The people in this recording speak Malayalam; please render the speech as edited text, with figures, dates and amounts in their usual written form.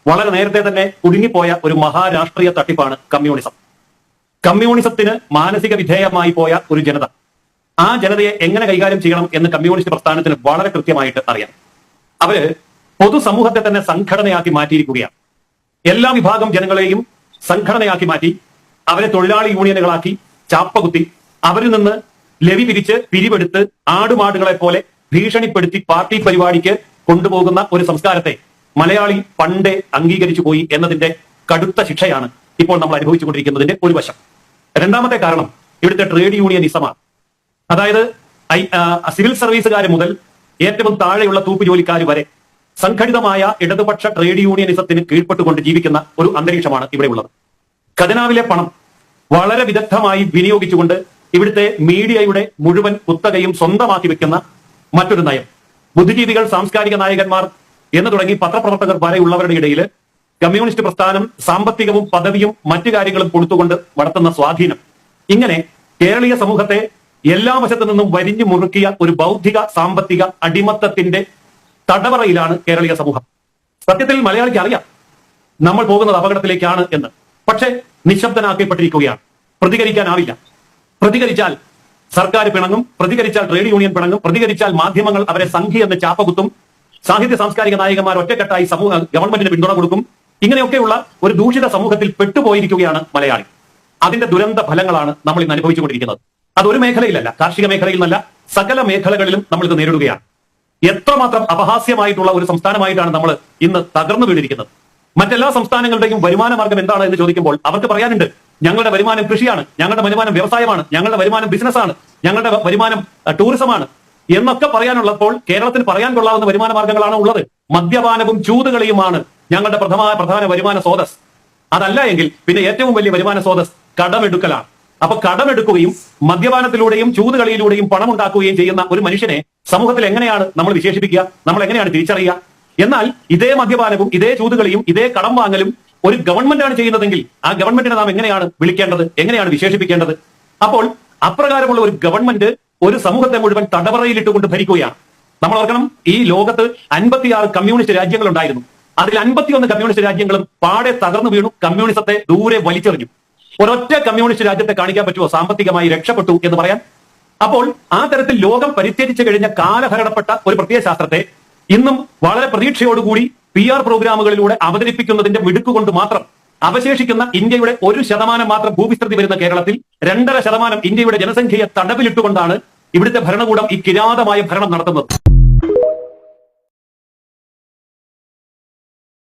വളരെ നേരത്തെ തന്നെ കുടുങ്ങിപ്പോയ ഒരു മഹാരാഷ്ട്രീയ തട്ടിപ്പാണ് കമ്മ്യൂണിസം. കമ്മ്യൂണിസത്തിന് മാനസിക വിധേയമായി പോയ ഒരു ജനത, ആ ജനതയെ എങ്ങനെ കൈകാര്യം ചെയ്യണം എന്ന് കമ്മ്യൂണിസ്റ്റ് പ്രസ്ഥാനത്തിന് വളരെ കൃത്യമായിട്ട് അറിയാം. അവര് പൊതുസമൂഹത്തെ തന്നെ സംഘടനയാക്കി മാറ്റിയിരിക്കുകയാണ്. എല്ലാ വിഭാഗം ജനങ്ങളെയും സംഘടനയാക്കി മാറ്റി അവരെ തൊഴിലാളി യൂണിയനുകളാക്കി ചാപ്പകുത്തി അവരിൽ നിന്ന് ലവി പിരിച്ച് പിരിവെടുത്ത് ആടുമാടുകളെ പോലെ ഭീഷണിപ്പെടുത്തി പാർട്ടി പരിപാടിക്ക് കൊണ്ടുപോകുന്ന ഒരു സംസ്കാരത്തെ മലയാളി പണ്ടേ അംഗീകരിച്ചു പോയി എന്നതിന്റെ കടുത്ത ശിക്ഷയാണ് ഇപ്പോൾ നമ്മൾ അനുഭവിച്ചുകൊണ്ടിരിക്കുന്നതിന്റെ ഒരു വശം. രണ്ടാമത്തെ കാരണം ഇവിടുത്തെ ട്രേഡ് യൂണിയനിസമാണ്. അതായത് സിവിൽ സർവീസുകാർ മുതൽ ഏറ്റവും താഴെയുള്ള തൂപ്പ് ജോലിക്കാർ വരെ സംഘടിതമായ ഇടതുപക്ഷ ട്രേഡ് യൂണിയനിസത്തിന് കീഴ്പ്പെട്ടുകൊണ്ട് ജീവിക്കുന്ന ഒരു അന്തരീക്ഷമാണ് ഇവിടെ ഉള്ളത്. ഖജനാവിലെ പണം വളരെ വിദഗ്ധമായി വിനിയോഗിച്ചുകൊണ്ട് ഇവിടുത്തെ മീഡിയയുടെ മുഴുവൻ കുത്തകയും സ്വന്തമാക്കി വെക്കുന്ന മറ്റൊരു നയം. ബുദ്ധിജീവികൾ, സാംസ്കാരിക നായകന്മാർ എന്ന് തുടങ്ങി പത്രപ്രവർത്തകർ വരെയുള്ളവരുടെ ഇടയിൽ കമ്മ്യൂണിസ്റ്റ് പ്രസ്ഥാനം സാമ്പത്തികവും പദവിയും മറ്റു കാര്യങ്ങളും കൊടുത്തുകൊണ്ട് വളർത്തുന്ന സ്വാധീനം, ഇങ്ങനെ കേരളീയ സമൂഹത്തെ എല്ലാ വശത്തു നിന്നും വരിഞ്ഞു മുറുക്കിയ ഒരു ബൗദ്ധിക സാമ്പത്തിക അടിമത്തത്തിന്റെ തടവറയിലാണ് കേരളീയ സമൂഹം. സത്യത്തിൽ മലയാളിക്ക് അറിയാം നമ്മൾ പോകുന്നത് അപകടത്തിലേക്കാണ് എന്ന്. പക്ഷെ നിശബ്ദനാക്കപ്പെട്ടിരിക്കുകയാണ്. പ്രതികരിക്കാനാവില്ല. പ്രതികരിച്ചാൽ സർക്കാർ പിണങ്ങും, പ്രതികരിച്ചാൽ ട്രേഡ് യൂണിയൻ പിണങ്ങും, പ്രതികരിച്ചാൽ മാധ്യമങ്ങൾ അവരെ സംഘി എന്ന് ചാപ്പകുത്തും, സാഹിത്യ സാംസ്കാരിക നായകന്മാർ ഒറ്റക്കെട്ടായി ഗവൺമെന്റിന് പിന്തുണ കൊടുക്കും. ഇങ്ങനെയൊക്കെയുള്ള ഒരു ദൂഷിത സമൂഹത്തിൽ പെട്ടുപോയിരിക്കുകയാണ് മലയാളി. അതിന്റെ ദുരന്ത ഫലങ്ങളാണ് നമ്മൾ ഇന്ന് അനുഭവിച്ചുകൊണ്ടിരിക്കുന്നത്. അതൊരു മേഖലയിലല്ല, കാർഷിക മേഖലയിൽ നിന്നല്ല, സകല മേഖലകളിലും നമ്മൾ ഇത് നേരിടുകയാണ്. എത്രമാത്രം അപഹാസ്യമായിട്ടുള്ള ഒരു സംസ്ഥാനമായിട്ടാണ് നമ്മൾ ഇന്ന് തകർന്നു വീണിരിക്കുന്നത്. മറ്റെല്ലാ സംസ്ഥാനങ്ങളുടെയും വരുമാന മാർഗം എന്താണ് എന്ന് ചോദിക്കുമ്പോൾ അവർക്ക് പറയാനുണ്ട്, ഞങ്ങളുടെ വരുമാനം കൃഷിയാണ്, ഞങ്ങളുടെ വരുമാനം വ്യവസായമാണ്, ഞങ്ങളുടെ വരുമാനം ബിസിനസ്സാണ്, ഞങ്ങളുടെ വരുമാനം ടൂറിസമാണ് എന്നൊക്കെ പറയാനുള്ളപ്പോൾ കേരളത്തിന് പറയാൻ കൊള്ളാവുന്ന വരുമാന മാർഗങ്ങളാണ് ഉള്ളത്. മദ്യപാനവും ചൂതുകളിയുമാണ് ഞങ്ങളുടെ പ്രധാന വരുമാന സ്രോതസ്. അതല്ല എങ്കിൽ പിന്നെ ഏറ്റവും വലിയ വരുമാന സ്രോതസ് കടമെടുക്കലാണ്. അപ്പൊ കടമെടുക്കുകയും മദ്യപാനത്തിലൂടെയും ചൂതുകളിയിലൂടെയും പണം ഉണ്ടാക്കുകയും ചെയ്യുന്ന ഒരു മനുഷ്യനെ സമൂഹത്തിൽ എങ്ങനെയാണ് നമ്മൾ വിശേഷിപ്പിക്കുക? നമ്മൾ എങ്ങനെയാണ് തിരിച്ചറിയുക? എന്നാൽ ഇതേ മദ്യപാനവും ഇതേ ചൂതുകളിയും ഇതേ കടം വാങ്ങലും ഒരു ഗവൺമെന്റാണ് ചെയ്യുന്നതെങ്കിൽ ആ ഗവൺമെന്റിനെ നാം എങ്ങനെയാണ് വിളിക്കേണ്ടത്, എങ്ങനെയാണ് വിശേഷിപ്പിക്കേണ്ടത്? അപ്പോൾ അപ്രകാരമുള്ള ഒരു ഗവൺമെന്റ് ഒരു സമൂഹത്തെ മുഴുവൻ തടവറയിലിട്ടുകൊണ്ട് ഭരിക്കുകയാണ്. നമ്മൾ ഓർക്കണം, ഈ ലോകത്ത് 56 കമ്മ്യൂണിസ്റ്റ് രാജ്യങ്ങൾ ഉണ്ടായിരുന്നു. അതിൽ 51 കമ്മ്യൂണിസ്റ്റ് രാജ്യങ്ങളും പാടെ തകർന്നു വീണു, കമ്മ്യൂണിസത്തെ ദൂരെ വലിച്ചെറിഞ്ഞു. ഒരൊറ്റ കമ്മ്യൂണിസ്റ്റ് രാജ്യത്തെ കാണിക്കാൻ പറ്റുമോ സാമ്പത്തികമായി രക്ഷപ്പെട്ടു എന്ന് പറയാൻ? അപ്പോൾ ആ തരത്തിൽ ലോകം പരിത്യജിച്ചു കഴിഞ്ഞ കാലഹരണപ്പെട്ട ഒരു പ്രത്യയശാസ്ത്രത്തെ ഇന്നും വളരെ പ്രതീക്ഷയോടുകൂടി PR പ്രോഗ്രാമുകളിലൂടെ അവതരിപ്പിക്കുന്നതിന്റെ മിടുക്കുകൊണ്ട് മാത്രം അവശേഷിക്കുന്ന ഇന്ത്യയുടെ 1% മാത്രം ഭൂവിസ്തൃതി വരുന്ന കേരളത്തിൽ 2.5% ഇന്ത്യയുടെ ജനസംഖ്യയെ തടവിലിട്ടുകൊണ്ടാണ് ഇവിടുത്തെ ഭരണകൂടം ഈ കിരാതമായ ഭരണം നടത്തുന്നത്.